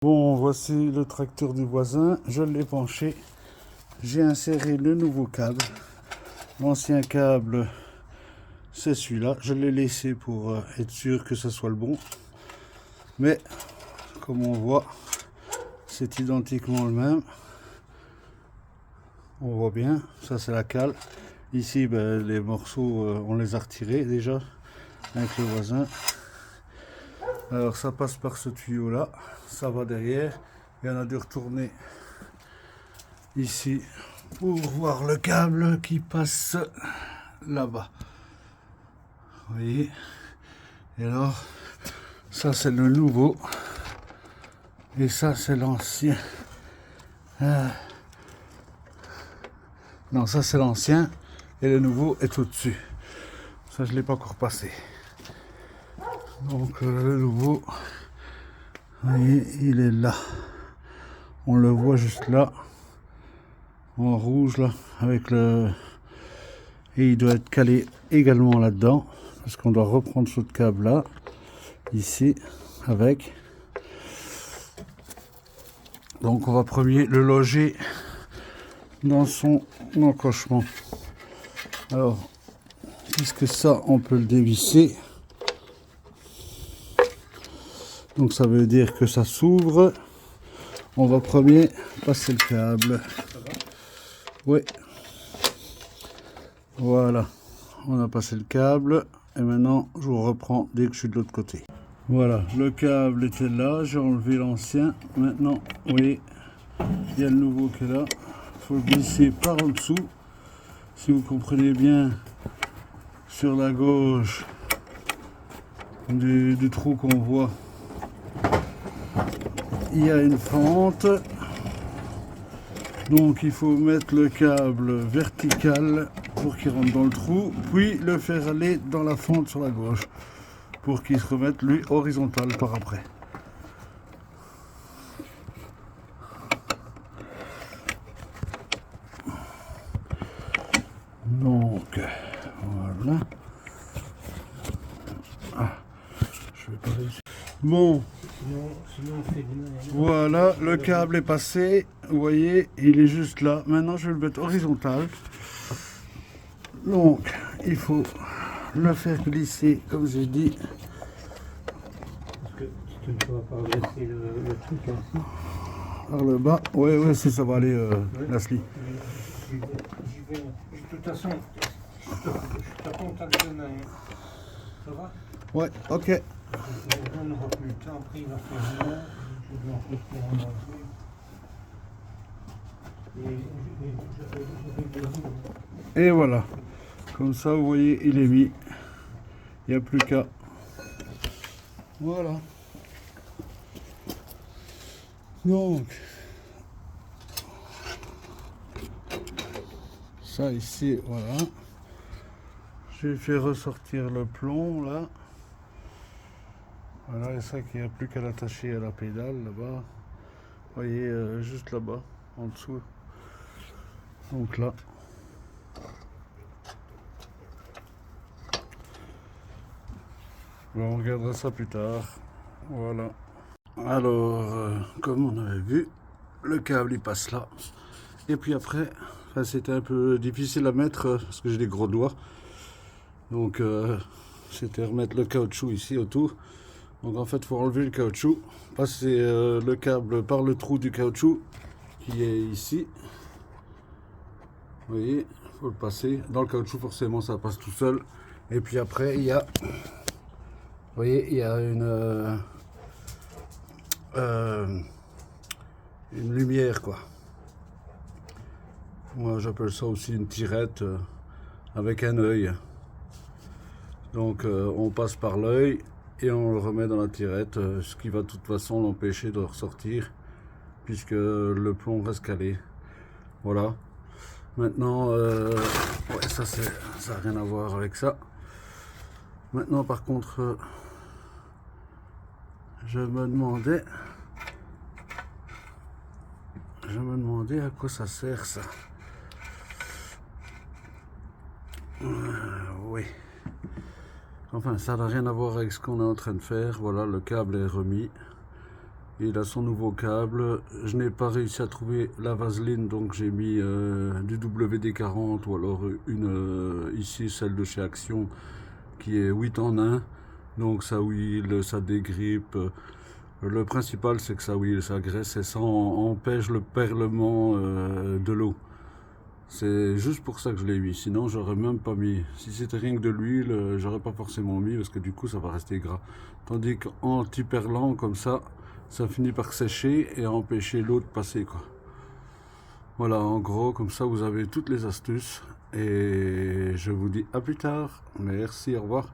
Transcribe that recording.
Bon, voici le tracteur du voisin, je l'ai penché, j'ai inséré le nouveau câble. L'ancien câble, c'est celui-là, je l'ai laissé pour être sûr que ce soit le bon. Mais, comme on voit, c'est identiquement le même. On voit bien, ça c'est la cale. Ici, les morceaux, on les a retirés déjà avec le voisin. Alors ça passe par ce tuyau là, ça va derrière, et on a dû retourner ici pour voir le câble qui passe là-bas. Vous voyez? Et alors, ça c'est le nouveau, et ça c'est l'ancien. Non, ça c'est l'ancien, et le nouveau est au-dessus. Ça je ne l'ai pas encore passé. Donc le nouveau, vous voyez, il est là. On le voit juste là, en rouge là, avec le... Et il doit être calé également là-dedans, parce qu'on doit reprendre ce câble là, ici, avec. Donc on va premier le loger dans son encochement. Alors, puisque ça, on peut le dévisser. Donc ça veut dire que ça s'ouvre. On va premier passer le câble. Oui. Voilà. On a passé le câble. Et maintenant, je vous reprends dès que je suis de l'autre côté. Voilà, le câble était là. J'ai enlevé l'ancien. Maintenant, vous voyez, il y a le nouveau qui est là. Il faut le glisser par en dessous. Si vous comprenez bien, sur la gauche du trou qu'on voit, il y a une fente. Donc il faut mettre le câble vertical pour qu'il rentre dans le trou, puis le faire aller dans la fente sur la gauche pour qu'il se remette lui horizontal par après. Donc voilà. Ah, je vais pas réussir. Bon. Voilà, le câble est passé, vous voyez, il est juste là. Maintenant, je vais le mettre horizontal. Donc, il faut le faire glisser, comme j'ai dit. Parce que tu ne pourras pas redresser le truc ainsi. Par le bas, ouais, si ça va aller, Nasli. J'y vais. De toute façon, je te contacte demain. Ça va? Ouais, ok. On n'aura plus le temps, après il va faire une heure. Je dois en faire un manger. Et voilà. Comme ça, vous voyez, il est mis. Il n'y a plus qu'à. Voilà. Donc, ça ici, voilà. J'ai fait ressortir le plomb là. Voilà, et ça qu'il n'y a plus qu'à l'attacher à la pédale là-bas. Vous voyez, juste là-bas, en dessous. Donc là. Bon, on regardera ça plus tard. Voilà. Alors, comme on avait vu, le câble il passe là. Et puis après, c'était un peu difficile à mettre parce que j'ai des gros doigts. Donc, c'était remettre le caoutchouc ici autour. Donc en fait, il faut enlever le caoutchouc, passer le câble par le trou du caoutchouc qui est ici. Vous voyez, il faut le passer. Dans le caoutchouc, forcément, ça passe tout seul. Et puis après, il y a, vous voyez, il y a une lumière, quoi. Moi, j'appelle ça aussi une tirette avec un œil. Donc, on passe par l'œil et on le remet dans la tirette, ce qui va de toute façon l'empêcher de ressortir puisque le plomb reste calé. Voilà. Maintenant, ouais, ça n'a rien à voir avec ça. Maintenant, par contre, je me demandais à quoi ça sert ça. Oui. Enfin, ça n'a rien à voir avec ce qu'on est en train de faire. Voilà, le câble est remis. Il a son nouveau câble. Je n'ai pas réussi à trouver la vaseline, donc j'ai mis du WD-40 ou alors une ici, celle de chez Action, qui est 8 en 1. Donc ça huile, ça dégrippe. Le principal, c'est que ça huile, ça graisse et ça empêche le perlement de l'eau. C'est juste pour ça que je l'ai mis, sinon j'aurais même pas mis. Si c'était rien que de l'huile, j'aurais pas forcément mis parce que du coup ça va rester gras. Tandis qu'anti-perlant comme ça finit par sécher et empêcher l'eau de passer quoi. Voilà, en gros, comme ça vous avez toutes les astuces et je vous dis à plus tard. Merci, au revoir.